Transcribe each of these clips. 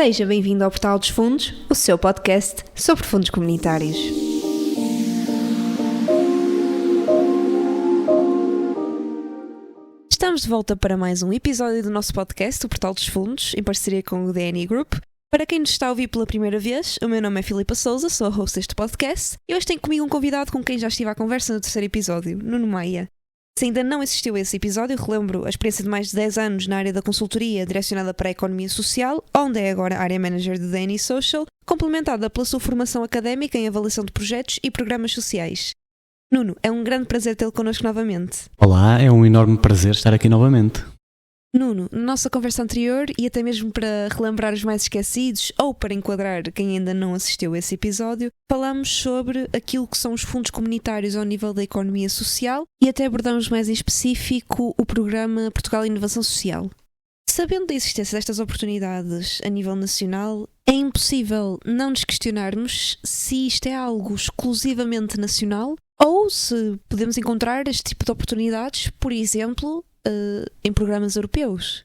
Seja bem-vindo ao Portal dos Fundos, o seu podcast sobre fundos comunitários. Estamos de volta para mais um episódio do nosso podcast, o Portal dos Fundos, em parceria com o DNI Group. Para quem nos está a ouvir pela primeira vez, o meu nome é Filipa Souza, sou a host deste podcast, e hoje tenho comigo um convidado com quem já estive à conversa no terceiro episódio, Nuno Maia. Se ainda não assistiu a esse episódio, relembro a experiência de mais de 10 anos na área da consultoria direcionada para a economia social, onde é agora área manager de DNI Social, complementada pela sua formação académica em avaliação de projetos e programas sociais. Nuno, é um grande prazer tê-lo connosco novamente. Olá, é um enorme prazer estar aqui novamente. Nuno, na nossa conversa anterior, e até mesmo para relembrar os mais esquecidos ou para enquadrar quem ainda não assistiu a esse episódio, falamos sobre aquilo que são os fundos comunitários ao nível da economia social e até abordamos mais em específico o programa Portugal Inovação Social. Sabendo da existência destas oportunidades a nível nacional, é impossível não nos questionarmos se isto é algo exclusivamente nacional ou se podemos encontrar este tipo de oportunidades, por exemplo, em programas europeus.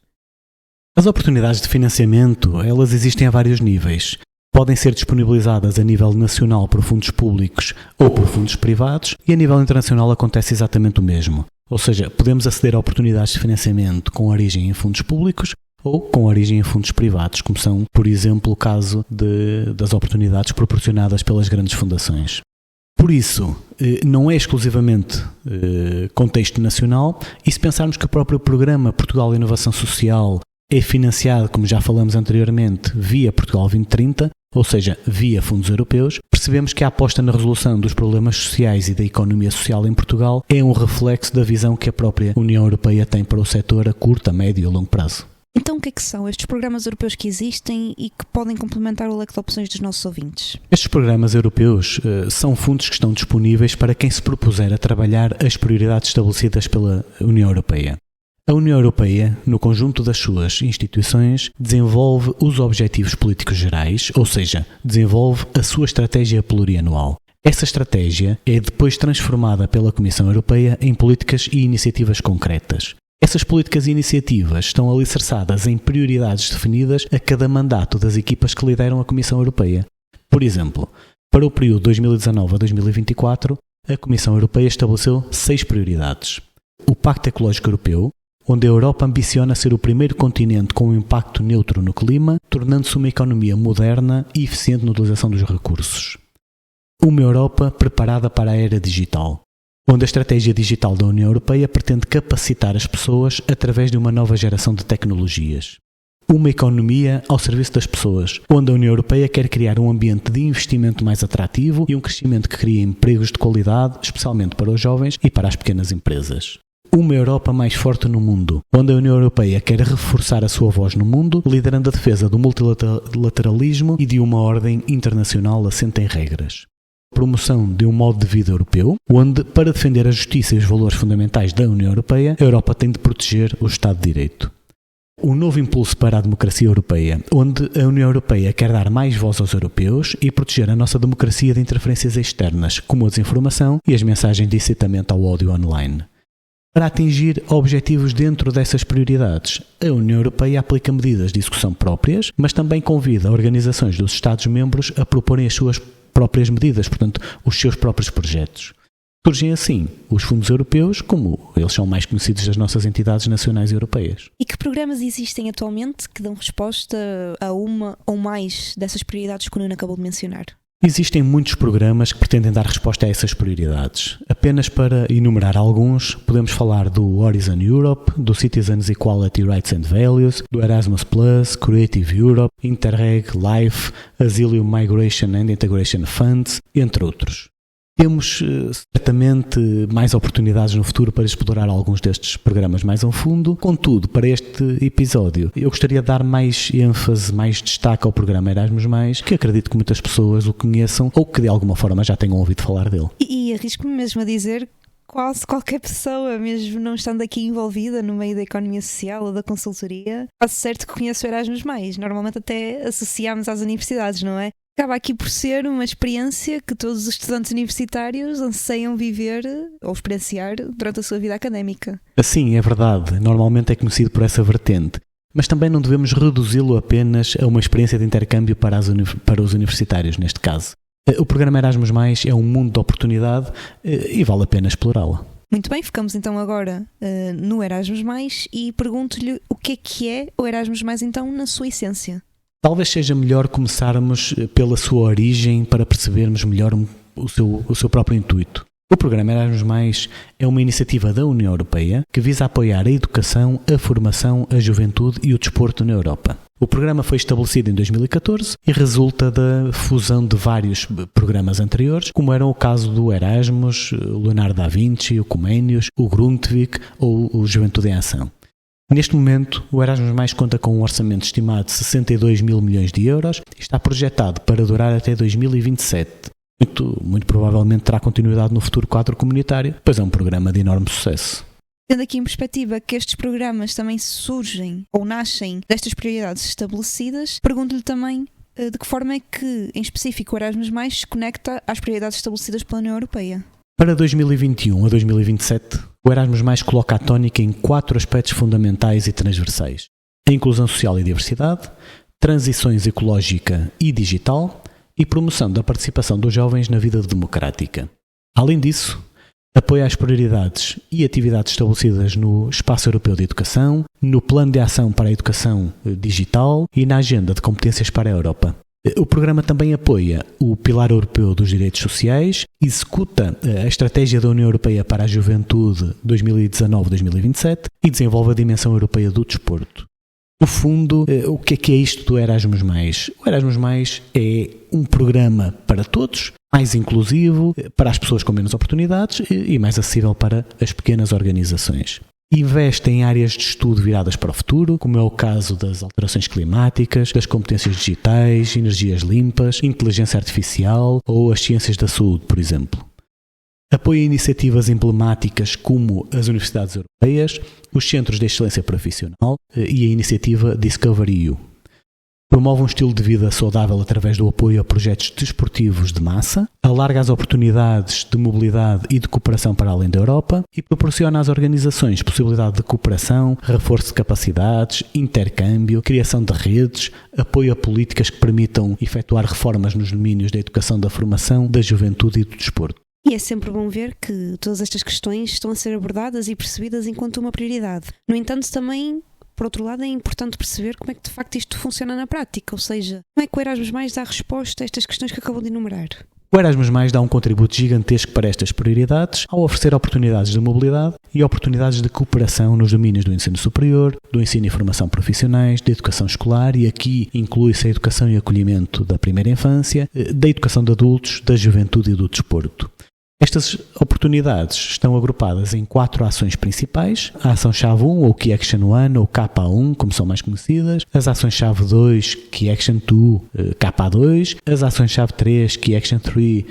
As oportunidades de financiamento, elas existem a vários níveis. Podem ser disponibilizadas a nível nacional por fundos públicos ou por fundos privados, e a nível internacional acontece exatamente o mesmo. Ou seja, podemos aceder a oportunidades de financiamento com origem em fundos públicos ou com origem em fundos privados, como são, por exemplo, o caso das oportunidades proporcionadas pelas grandes fundações. Por isso, não é exclusivamente contexto nacional, e se pensarmos que o próprio programa Portugal Inovação Social é financiado, como já falamos anteriormente, via Portugal 2030, ou seja, via fundos europeus, percebemos que a aposta na resolução dos problemas sociais e da economia social em Portugal é um reflexo da visão que a própria União Europeia tem para o setor a curto, a médio e a longo prazo. Então o que é que são estes programas europeus que existem e que podem complementar o leque de opções dos nossos ouvintes? Estes programas europeus são fundos que estão disponíveis para quem se propuser a trabalhar as prioridades estabelecidas pela União Europeia. A União Europeia, no conjunto das suas instituições, desenvolve os objetivos políticos gerais, ou seja, desenvolve a sua estratégia plurianual. Essa estratégia é depois transformada pela Comissão Europeia em políticas e iniciativas concretas. Essas políticas e iniciativas estão alicerçadas em prioridades definidas a cada mandato das equipas que lideram a Comissão Europeia. Por exemplo, para o período 2019 a 2024, a Comissão Europeia estabeleceu 6 prioridades. O Pacto Ecológico Europeu, onde a Europa ambiciona ser o primeiro continente com um impacto neutro no clima, tornando-se uma economia moderna e eficiente na utilização dos recursos. Uma Europa preparada para a era digital, onde a estratégia digital da União Europeia pretende capacitar as pessoas através de uma nova geração de tecnologias. Uma economia ao serviço das pessoas, onde a União Europeia quer criar um ambiente de investimento mais atrativo e um crescimento que crie empregos de qualidade, especialmente para os jovens e para as pequenas empresas. Uma Europa mais forte no mundo, onde a União Europeia quer reforçar a sua voz no mundo, liderando a defesa do multilateralismo e de uma ordem internacional assente em regras. Promoção de um modo de vida europeu, onde, para defender a justiça e os valores fundamentais da União Europeia, a Europa tem de proteger o Estado de Direito. Um novo impulso para a democracia europeia, onde a União Europeia quer dar mais voz aos europeus e proteger a nossa democracia de interferências externas, como a desinformação e as mensagens de incitamento ao ódio online. Para atingir objetivos dentro dessas prioridades, a União Europeia aplica medidas de execução próprias, mas também convida organizações dos Estados-membros a proporem as suas próprias medidas, portanto, os seus próprios projetos. Surgem assim os fundos europeus, como eles são mais conhecidos das nossas entidades nacionais e europeias. E que programas existem atualmente que dão resposta a uma ou mais dessas prioridades que o Nuno acabou de mencionar? Existem muitos programas que pretendem dar resposta a essas prioridades. Apenas para enumerar alguns, podemos falar do Horizon Europe, do Citizens Equality Rights and Values, do Erasmus+, Creative Europe, Interreg, LIFE, Asylum Migration and Integration Funds, entre outros. Temos certamente mais oportunidades no futuro para explorar alguns destes programas mais a fundo. Contudo, para este episódio, eu gostaria de dar mais ênfase, mais destaque ao programa Erasmus+, que acredito que muitas pessoas o conheçam ou que de alguma forma já tenham ouvido falar dele. E arrisco-me mesmo a dizer quase qualquer pessoa, mesmo não estando aqui envolvida no meio da economia social ou da consultoria, quase certo que conhece o Erasmus+. Normalmente até associamos às universidades, não é? Acaba aqui por ser uma experiência que todos os estudantes universitários anseiam viver ou experienciar durante a sua vida académica. Sim, é verdade. Normalmente é conhecido por essa vertente. mas também não devemos reduzi-lo apenas a uma experiência de intercâmbio para os universitários, neste caso. O programa Erasmus+, é um mundo de oportunidade e vale a pena explorá-lo. Muito bem, ficamos então agora no Erasmus+, e pergunto-lhe o que é o Erasmus+, então, na sua essência. Talvez seja melhor começarmos pela sua origem para percebermos melhor o seu próprio intuito. O programa Erasmus+, é uma iniciativa da União Europeia que visa apoiar a educação, a formação, a juventude e o desporto na Europa. O programa foi estabelecido em 2014 e resulta da fusão de vários programas anteriores, como era o caso do Erasmus, o Leonardo da Vinci, o Comenius, o Grundtvig ou o Juventude em Ação. Neste momento, o Erasmus+ conta com um orçamento estimado de 62 mil milhões de euros e está projetado para durar até 2027. Muito provavelmente terá continuidade no futuro quadro comunitário, pois é um programa de enorme sucesso. Tendo aqui em perspectiva que estes programas também surgem ou nascem destas prioridades estabelecidas, pergunto-lhe também de que forma é que, em específico, o Erasmus+ se conecta às prioridades estabelecidas pela União Europeia. Para 2021 a 2027, o Erasmus+ coloca a tónica em 4 aspectos fundamentais e transversais: a inclusão social e diversidade, transições ecológica e digital e promoção da participação dos jovens na vida democrática. Além disso, apoia as prioridades e atividades estabelecidas no Espaço Europeu de Educação, no Plano de Ação para a Educação Digital e na Agenda de Competências para a Europa. O programa também apoia o Pilar Europeu dos Direitos Sociais, executa a Estratégia da União Europeia para a Juventude 2019-2027 e desenvolve a Dimensão Europeia do Desporto. No fundo, o que é isto do Erasmus+? O Erasmus+ é um programa para todos, mais inclusivo, para as pessoas com menos oportunidades e mais acessível para as pequenas organizações. Investe em áreas de estudo viradas para o futuro, como é o caso das alterações climáticas, das competências digitais, energias limpas, inteligência artificial ou as ciências da saúde, por exemplo. Apoia iniciativas emblemáticas como as universidades europeias, os centros de excelência profissional e a iniciativa DiscoverEU. Promove um estilo de vida saudável através do apoio a projetos desportivos de massa, alarga as oportunidades de mobilidade e de cooperação para além da Europa e proporciona às organizações possibilidade de cooperação, reforço de capacidades, intercâmbio, criação de redes, apoio a políticas que permitam efetuar reformas nos domínios da educação, da formação, da juventude e do desporto. E é sempre bom ver que todas estas questões estão a ser abordadas e percebidas enquanto uma prioridade. No entanto, também, por outro lado, é importante perceber como é que de facto isto funciona na prática, ou seja, como é que o Erasmus+ dá resposta a estas questões que acabou de enumerar. O Erasmus+ dá um contributo gigantesco para estas prioridades ao oferecer oportunidades de mobilidade e oportunidades de cooperação nos domínios do ensino superior, do ensino e formação profissionais, da educação escolar, e aqui inclui-se a educação e acolhimento da primeira infância, da educação de adultos, da juventude e do desporto. Estas oportunidades estão agrupadas em 4 ações principais: a ação-chave 1, ou Key Action 1, ou KA1, como são mais conhecidas, as ações-chave 2, Key Action 2, KA2, as ações-chave 3, Key Action 3,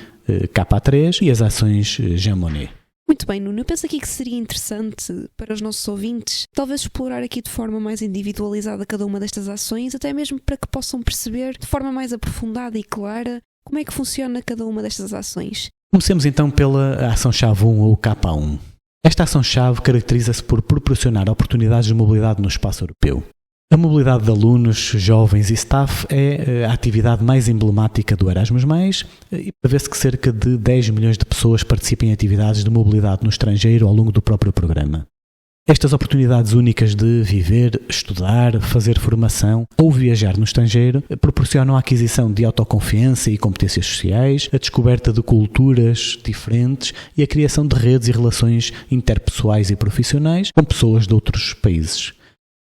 KA3 e as ações Jean Monnet. Muito bem, Nuno, eu penso aqui que seria interessante para os nossos ouvintes talvez explorar aqui de forma mais individualizada cada uma destas ações, até mesmo para que possam perceber de forma mais aprofundada e clara como é que funciona cada uma destas ações. Comecemos então pela ação-chave 1, ou KA1. Esta ação-chave caracteriza-se por proporcionar oportunidades de mobilidade no espaço europeu. A mobilidade de alunos, jovens e staff é a atividade mais emblemática do Erasmus+, e prevê-se que cerca de 10 milhões de pessoas participem em atividades de mobilidade no estrangeiro ao longo do próprio programa. Estas oportunidades únicas de viver, estudar, fazer formação ou viajar no estrangeiro proporcionam a aquisição de autoconfiança e competências sociais, a descoberta de culturas diferentes e a criação de redes e relações interpessoais e profissionais com pessoas de outros países.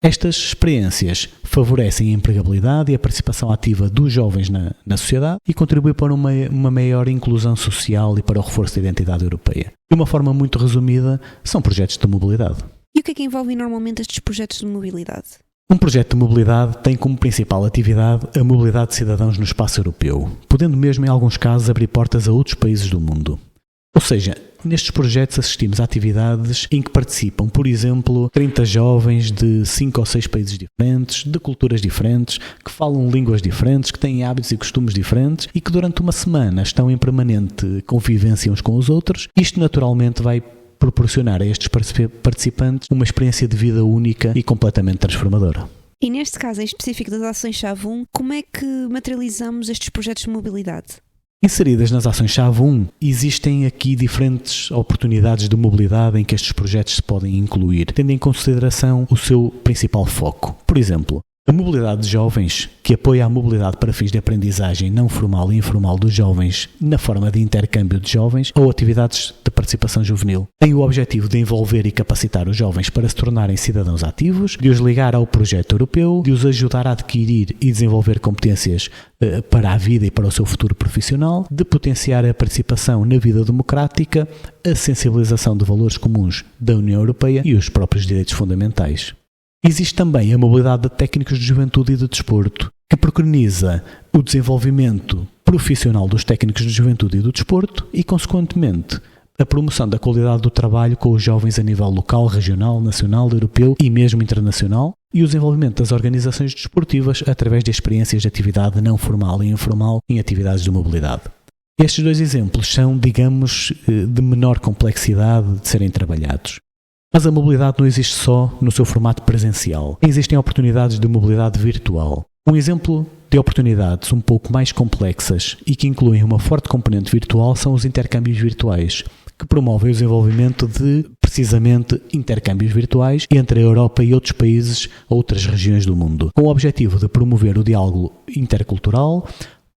Estas experiências favorecem a empregabilidade e a participação ativa dos jovens na sociedade e contribuem para uma maior inclusão social e para o reforço da identidade europeia. De uma forma muito resumida, são projetos de mobilidade. E o que é que envolve normalmente estes projetos de mobilidade? Um projeto de mobilidade tem como principal atividade a mobilidade de cidadãos no espaço europeu, podendo mesmo em alguns casos abrir portas a outros países do mundo. Ou seja, nestes projetos assistimos a atividades em que participam, por exemplo, 30 jovens de 5 ou 6 países diferentes, de culturas diferentes, que falam línguas diferentes, que têm hábitos e costumes diferentes e que durante uma semana estão em permanente convivência uns com os outros. Isto naturalmente vai proporcionar a estes participantes uma experiência de vida única e completamente transformadora. E neste caso em específico das ações-chave 1, como é que materializamos estes projetos de mobilidade? Inseridas nas ações-chave 1, existem aqui diferentes oportunidades de mobilidade em que estes projetos se podem incluir, tendo em consideração o seu principal foco. Por exemplo, a mobilidade de jovens, que apoia a mobilidade para fins de aprendizagem não formal e informal dos jovens na forma de intercâmbio de jovens ou atividades de participação juvenil, tem o objetivo de envolver e capacitar os jovens para se tornarem cidadãos ativos, de os ligar ao projeto europeu, de os ajudar a adquirir e desenvolver competências para a vida e para o seu futuro profissional, de potenciar a participação na vida democrática, a sensibilização de valores comuns da União Europeia e os próprios direitos fundamentais. Existe também a mobilidade de técnicos de juventude e de desporto, que preconiza o desenvolvimento profissional dos técnicos de juventude e do desporto e, consequentemente, a promoção da qualidade do trabalho com os jovens a nível local, regional, nacional, europeu e mesmo internacional, e o desenvolvimento das organizações desportivas através de experiências de atividade não formal e informal em atividades de mobilidade. Estes dois exemplos são, digamos, de menor complexidade de serem trabalhados. Mas a mobilidade não existe só no seu formato presencial. Existem oportunidades de mobilidade virtual. Um exemplo de oportunidades um pouco mais complexas e que incluem uma forte componente virtual são os intercâmbios virtuais, que promovem o desenvolvimento de, precisamente, intercâmbios virtuais entre a Europa e outros países ou outras regiões do mundo, com o objetivo de promover o diálogo intercultural,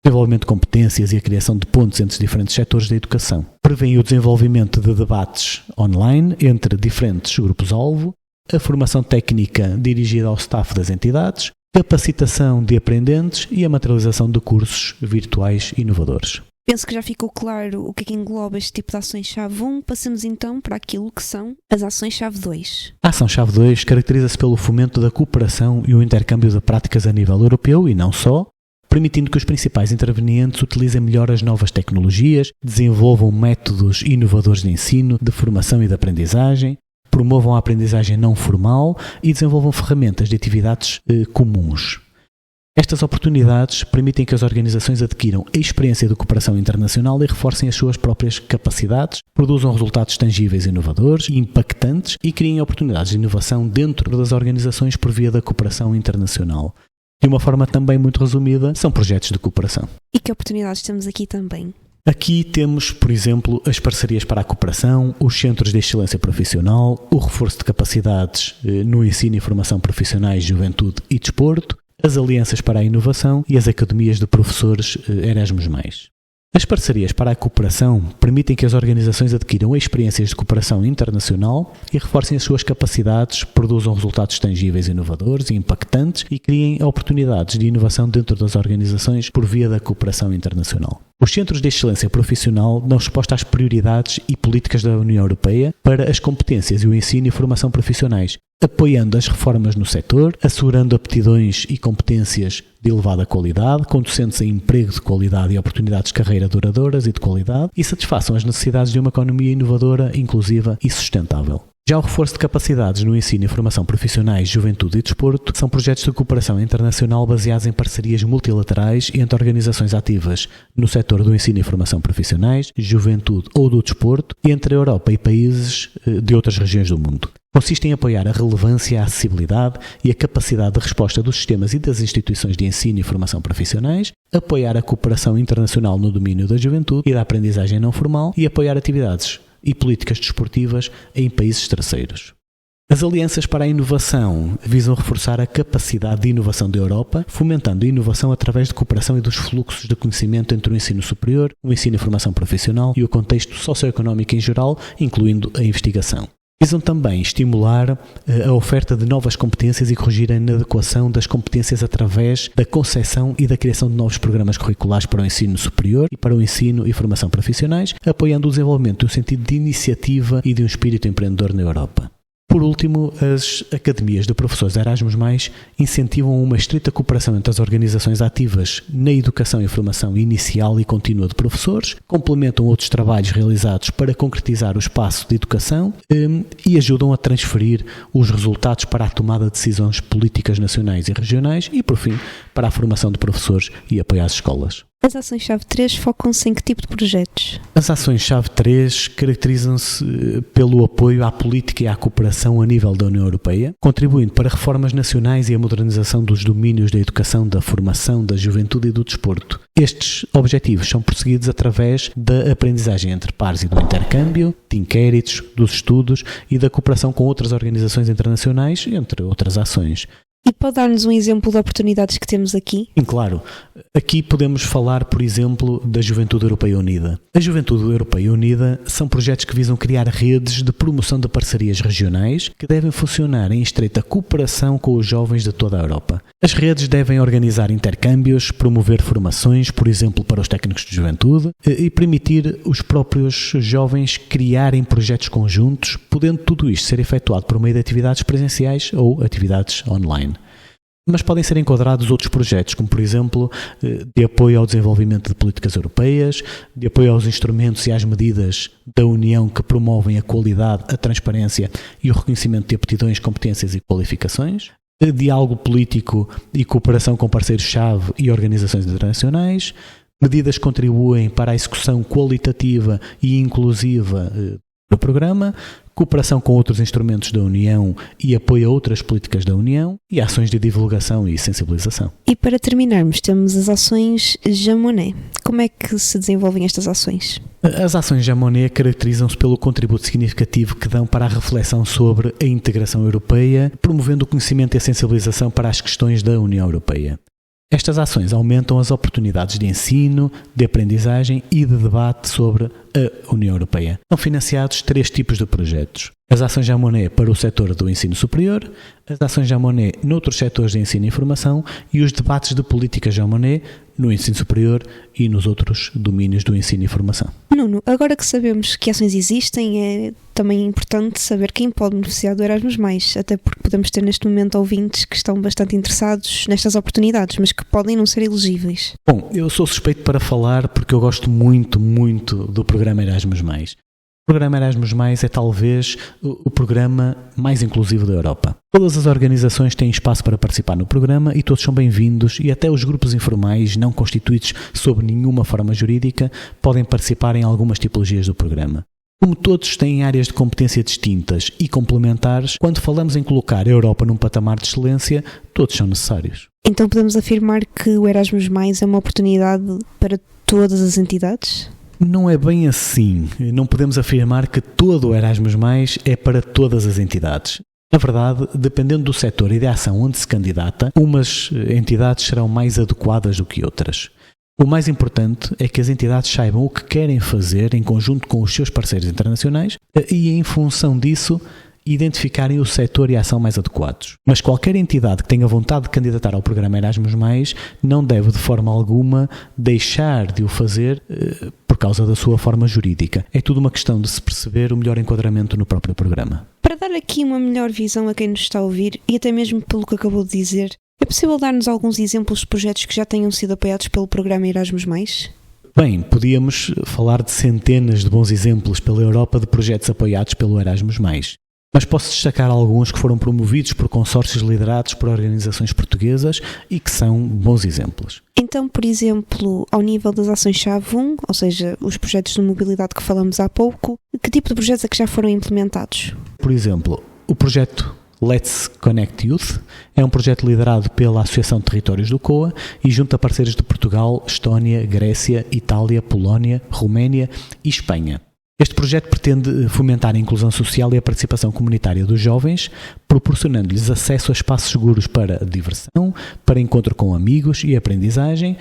desenvolvimento de competências e a criação de pontes entre os diferentes setores da educação. Prevêem o desenvolvimento de debates online entre diferentes grupos-alvo, a formação técnica dirigida ao staff das entidades, capacitação de aprendentes e a materialização de cursos virtuais inovadores. Penso que já ficou claro o que é que engloba este tipo de ações-chave 1. Passemos então para aquilo que são as ações-chave 2. A ação-chave 2 caracteriza-se pelo fomento da cooperação e o intercâmbio de práticas a nível europeu e não só, permitindo que os principais intervenientes utilizem melhor as novas tecnologias, desenvolvam métodos inovadores de ensino, de formação e de aprendizagem, promovam a aprendizagem não formal e desenvolvam ferramentas de atividades comuns. Estas oportunidades permitem que as organizações adquiram a experiência de cooperação internacional e reforcem as suas próprias capacidades, produzam resultados tangíveis, inovadores e impactantes e criem oportunidades de inovação dentro das organizações por via da cooperação internacional. De uma forma também muito resumida, são projetos de cooperação. E que oportunidades temos aqui também? Aqui temos, por exemplo, as parcerias para a cooperação, os centros de excelência profissional, o reforço de capacidades no ensino e formação profissionais, juventude e desporto, as alianças para a inovação e as academias de professores Erasmus+. As parcerias para a cooperação permitem que as organizações adquiram experiências de cooperação internacional e reforcem as suas capacidades, produzam resultados tangíveis, inovadores e impactantes e criem oportunidades de inovação dentro das organizações por via da cooperação internacional. Os centros de excelência profissional dão resposta às prioridades e políticas da União Europeia para as competências e o ensino e formação profissionais, apoiando as reformas no setor, assegurando aptidões e competências de elevada qualidade, conducendo-se a emprego de qualidade e oportunidades de carreira duradouras e de qualidade e satisfaçam as necessidades de uma economia inovadora, inclusiva e sustentável. Já o reforço de capacidades no ensino e formação profissionais, juventude e desporto são projetos de cooperação internacional baseados em parcerias multilaterais entre organizações ativas no setor do ensino e formação profissionais, juventude ou do desporto entre a Europa e países de outras regiões do mundo. Consiste em apoiar a relevância, a acessibilidade e a capacidade de resposta dos sistemas e das instituições de ensino e formação profissionais, apoiar a cooperação internacional no domínio da juventude e da aprendizagem não formal e apoiar atividades e políticas desportivas em países terceiros. As alianças para a inovação visam reforçar a capacidade de inovação da Europa, fomentando a inovação através de cooperação e dos fluxos de conhecimento entre o ensino superior, o ensino e formação profissional e o contexto socioeconómico em geral, incluindo a investigação. Visam também estimular a oferta de novas competências e corrigir a inadequação das competências através da concepção e da criação de novos programas curriculares para o ensino superior e para o ensino e formação profissionais, apoiando o desenvolvimento de um sentido de iniciativa e de um espírito empreendedor na Europa. Por último, as academias de professores Erasmus+, incentivam uma estrita cooperação entre as organizações ativas na educação e formação inicial e contínua de professores, complementam outros trabalhos realizados para concretizar o espaço de educação e ajudam a transferir os resultados para a tomada de decisões políticas nacionais e regionais e, por fim, para a formação de professores e apoio às escolas. As ações-chave 3 focam-se em que tipo de projetos? As ações-chave 3 caracterizam-se pelo apoio à política e à cooperação a nível da União Europeia, contribuindo para reformas nacionais e a modernização dos domínios da educação, da formação, da juventude e do desporto. Estes objetivos são perseguidos através da aprendizagem entre pares e do intercâmbio, de inquéritos, dos estudos e da cooperação com outras organizações internacionais, entre outras ações. E pode dar-nos um exemplo de oportunidades que temos aqui? Sim, claro. Aqui podemos falar, por exemplo, da Juventude Europeia Unida. A Juventude Europeia Unida são projetos que visam criar redes de promoção de parcerias regionais que devem funcionar em estreita cooperação com os jovens de toda a Europa. As redes devem organizar intercâmbios, promover formações, por exemplo, para os técnicos de juventude, e permitir os próprios jovens criarem projetos conjuntos, podendo tudo isto ser efetuado por meio de atividades presenciais ou atividades online. Mas podem ser enquadrados outros projetos, como por exemplo, de apoio ao desenvolvimento de políticas europeias, de apoio aos instrumentos e às medidas da União que promovem a qualidade, a transparência e o reconhecimento de aptidões, competências e qualificações, de diálogo político e cooperação com parceiros-chave e organizações internacionais, medidas que contribuem para a execução qualitativa e inclusiva do programa, cooperação com outros instrumentos da União e apoio a outras políticas da União e ações de divulgação e sensibilização. E para terminarmos, temos as ações Jean Monnet. Como é que se desenvolvem estas ações? As ações Jean Monnet caracterizam-se pelo contributo significativo que dão para a reflexão sobre a integração europeia, promovendo o conhecimento e a sensibilização para as questões da União Europeia. Estas ações aumentam as oportunidades de ensino, de aprendizagem e de debate sobre a União Europeia. São financiados 3 tipos de projetos. As ações Jean Monnet para o setor do ensino superior, as ações Jean Monnet noutros setores de ensino e informação e os debates de política Jean Monnet no ensino superior e nos outros domínios do ensino e formação. Nuno, agora que sabemos que ações existem, é também importante saber quem pode beneficiar do Erasmus+, até porque podemos ter neste momento ouvintes que estão bastante interessados nestas oportunidades, mas que podem não ser elegíveis. Bom, eu sou suspeito para falar porque eu gosto muito do programa Erasmus+. O programa Erasmus+, é talvez o programa mais inclusivo da Europa. Todas as organizações têm espaço para participar no programa e todos são bem-vindos, e até os grupos informais não constituídos sob nenhuma forma jurídica podem participar em algumas tipologias do programa. Como todos têm áreas de competência distintas e complementares, quando falamos em colocar a Europa num patamar de excelência, todos são necessários. Então podemos afirmar que o Erasmus+, é uma oportunidade para todas as entidades? Não é bem assim. Não podemos afirmar que todo o Erasmus+ é para todas as entidades. Na verdade, dependendo do setor e da ação onde se candidata, umas entidades serão mais adequadas do que outras. O mais importante é que as entidades saibam o que querem fazer em conjunto com os seus parceiros internacionais e, em função disso, identificarem o setor e a ação mais adequados. Mas qualquer entidade que tenha vontade de candidatar ao programa Erasmus+, não deve de forma alguma deixar de o fazer por causa da sua forma jurídica. É tudo uma questão de se perceber o melhor enquadramento no próprio programa. Para dar aqui uma melhor visão a quem nos está a ouvir, e até mesmo pelo que acabou de dizer, é possível dar-nos alguns exemplos de projetos que já tenham sido apoiados pelo programa Erasmus+? Bem, podíamos falar de centenas de bons exemplos pela Europa de projetos apoiados pelo Erasmus+. Mas posso destacar alguns que foram promovidos por consórcios liderados por organizações portuguesas e que são bons exemplos. Então, por exemplo, ao nível das ações-chave 1, ou seja, os projetos de mobilidade que falamos há pouco, que tipo de projetos é que já foram implementados? Por exemplo, o projeto Let's Connect Youth é um projeto liderado pela Associação de Territórios do COA e junta parceiros de Portugal, Estónia, Grécia, Itália, Polónia, Roménia e Espanha. Este projeto pretende fomentar a inclusão social e a participação comunitária dos jovens, proporcionando-lhes acesso a espaços seguros para diversão, para encontro com amigos e aprendizagem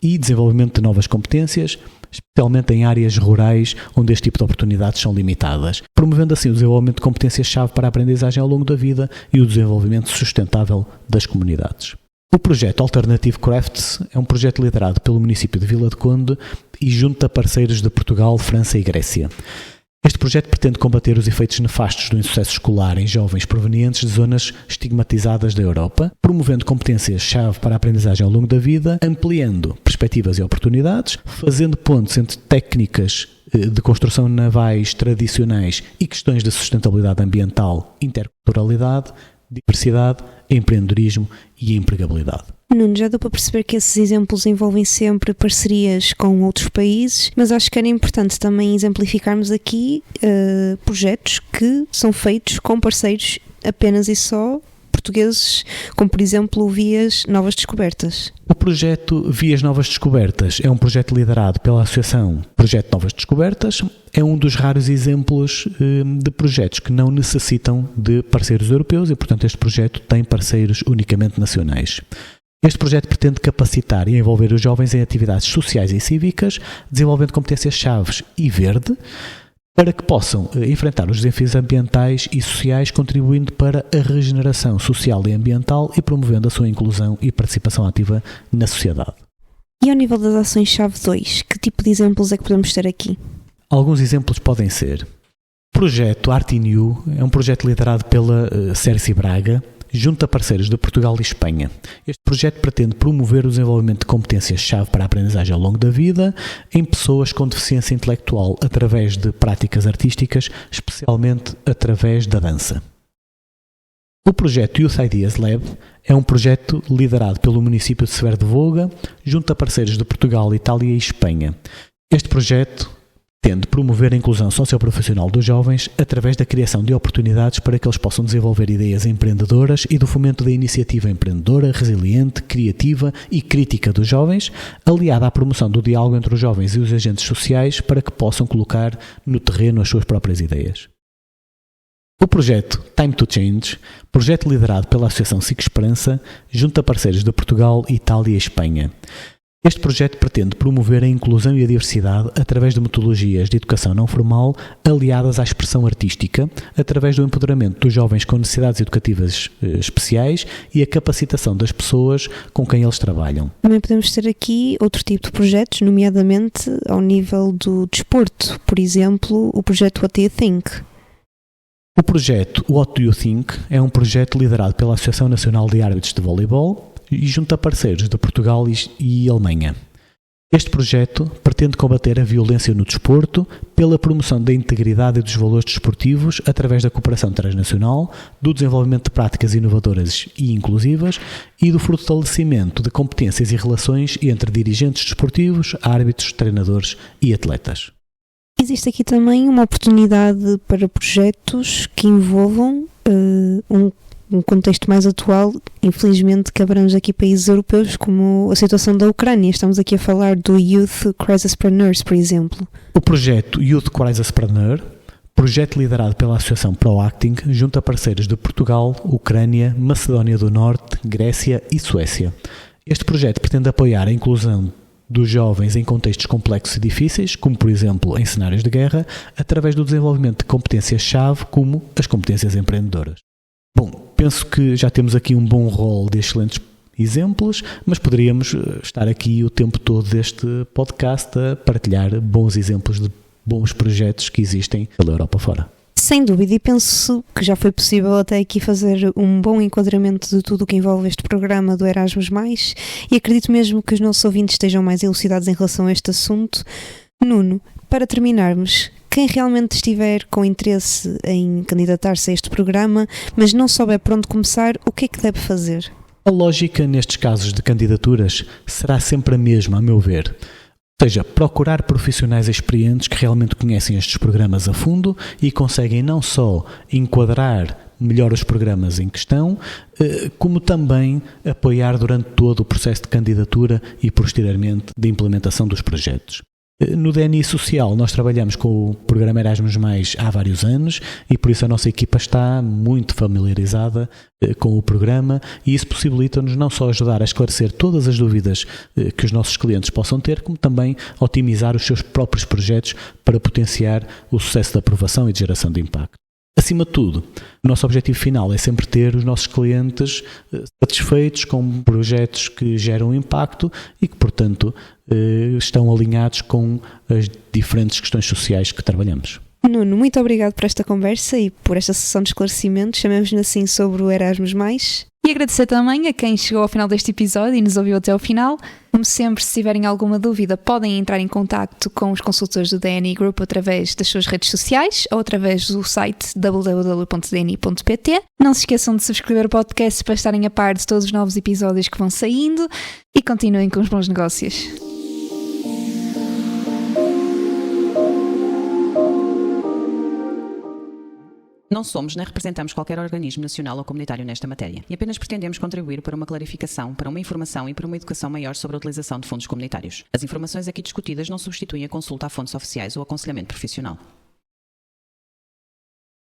e desenvolvimento de novas competências, especialmente em áreas rurais onde este tipo de oportunidades são limitadas, promovendo assim o desenvolvimento de competências-chave para a aprendizagem ao longo da vida e o desenvolvimento sustentável das comunidades. O projeto Alternative Crafts é um projeto liderado pelo município de Vila de Conde e junta parceiros de Portugal, França e Grécia. Este projeto pretende combater os efeitos nefastos do insucesso escolar em jovens provenientes de zonas estigmatizadas da Europa, promovendo competências-chave para a aprendizagem ao longo da vida, ampliando perspectivas e oportunidades, fazendo pontes entre técnicas de construção navais tradicionais e questões de sustentabilidade ambiental, interculturalidade, diversidade, empreendedorismo e empregabilidade. Nuno, já deu para perceber que esses exemplos envolvem sempre parcerias com outros países, mas acho que era importante também exemplificarmos aqui projetos que são feitos com parceiros apenas e só portugueses, como por exemplo o Vias Novas Descobertas. O projeto Vias Novas Descobertas é um projeto liderado pela Associação Projeto Novas Descobertas. É um dos raros exemplos de projetos que não necessitam de parceiros europeus e, portanto, este projeto tem parceiros unicamente nacionais. Este projeto pretende capacitar e envolver os jovens em atividades sociais e cívicas, desenvolvendo competências-chave e verde, para que possam enfrentar os desafios ambientais e sociais, contribuindo para a regeneração social e ambiental e promovendo a sua inclusão e participação ativa na sociedade. E ao nível das ações-chave 2, que tipo de exemplos é que podemos ter aqui? Alguns exemplos podem ser: o projeto Artineu é um projeto liderado pela Cerci Braga, junto a parceiros de Portugal e Espanha. Este projeto pretende promover o desenvolvimento de competências-chave para a aprendizagem ao longo da vida em pessoas com deficiência intelectual através de práticas artísticas, especialmente através da dança. O projeto Youth Ideas Lab é um projeto liderado pelo município de Severo de Voga, junto a parceiros de Portugal, Itália e Espanha. Este projeto tende a promover a inclusão socioprofissional dos jovens através da criação de oportunidades para que eles possam desenvolver ideias empreendedoras e do fomento da iniciativa empreendedora, resiliente, criativa e crítica dos jovens, aliada à promoção do diálogo entre os jovens e os agentes sociais para que possam colocar no terreno as suas próprias ideias. O projeto Time to Change, projeto liderado pela Associação SIC Esperança, junto a parceiros de Portugal, Itália e Espanha. Este projeto pretende promover a inclusão e a diversidade através de metodologias de educação não formal aliadas à expressão artística, através do empoderamento dos jovens com necessidades educativas especiais e a capacitação das pessoas com quem eles trabalham. Também podemos ter aqui outro tipo de projetos, nomeadamente ao nível do desporto, por exemplo, o projeto What Do You Think? O projeto What Do You Think é um projeto liderado pela Associação Nacional de Árbitros de Voleibol e junto a parceiros de Portugal e Alemanha. Este projeto pretende combater a violência no desporto pela promoção da integridade e dos valores desportivos através da cooperação transnacional, do desenvolvimento de práticas inovadoras e inclusivas e do fortalecimento de competências e relações entre dirigentes desportivos, árbitros, treinadores e atletas. Existe aqui também uma oportunidade para projetos que envolvam um contexto mais atual, infelizmente, que abrange aqui países europeus, como a situação da Ucrânia. Estamos aqui a falar do Youth Crisispreneurs, por exemplo. O projeto Youth Crisispreneur, projeto liderado pela Associação Proacting, junto a parceiros de Portugal, Ucrânia, Macedónia do Norte, Grécia e Suécia. Este projeto pretende apoiar a inclusão dos jovens em contextos complexos e difíceis, como por exemplo em cenários de guerra, através do desenvolvimento de competências-chave, como as competências empreendedoras. Bom, penso que já temos aqui um bom rol de excelentes exemplos, mas poderíamos estar aqui o tempo todo deste podcast a partilhar bons exemplos de bons projetos que existem pela Europa fora. Sem dúvida, e penso que já foi possível até aqui fazer um bom enquadramento de tudo o que envolve este programa do Erasmus+, e acredito mesmo que os nossos ouvintes estejam mais elucidados em relação a este assunto. Nuno, para terminarmos, quem realmente estiver com interesse em candidatar-se a este programa, mas não souber por onde começar, o que é que deve fazer? A lógica nestes casos de candidaturas será sempre a mesma, a meu ver. Ou seja, procurar profissionais experientes que realmente conhecem estes programas a fundo e conseguem não só enquadrar melhor os programas em questão, como também apoiar durante todo o processo de candidatura e posteriormente de implementação dos projetos. No DNI Social nós trabalhamos com o programa Erasmus+, há vários anos e por isso a nossa equipa está muito familiarizada com o programa e isso possibilita-nos não só ajudar a esclarecer todas as dúvidas que os nossos clientes possam ter, como também otimizar os seus próprios projetos para potenciar o sucesso da aprovação e de geração de impacto. Acima de tudo, o nosso objetivo final é sempre ter os nossos clientes satisfeitos com projetos que geram impacto e que, portanto, estão alinhados com as diferentes questões sociais que trabalhamos. Nuno, muito obrigado por esta conversa e por esta sessão de esclarecimentos, chamemos-lhe assim, sobre o Erasmus+. E agradecer também a quem chegou ao final deste episódio e nos ouviu até ao final. Como sempre, se tiverem alguma dúvida, podem entrar em contacto com os consultores do DNI Group através das suas redes sociais ou através do site www.dni.pt. Não se esqueçam de subscrever o podcast para estarem a par de todos os novos episódios que vão saindo e continuem com os bons negócios. Não somos nem representamos qualquer organismo nacional ou comunitário nesta matéria e apenas pretendemos contribuir para uma clarificação, para uma informação e para uma educação maior sobre a utilização de fundos comunitários. As informações aqui discutidas não substituem a consulta a fontes oficiais ou aconselhamento profissional.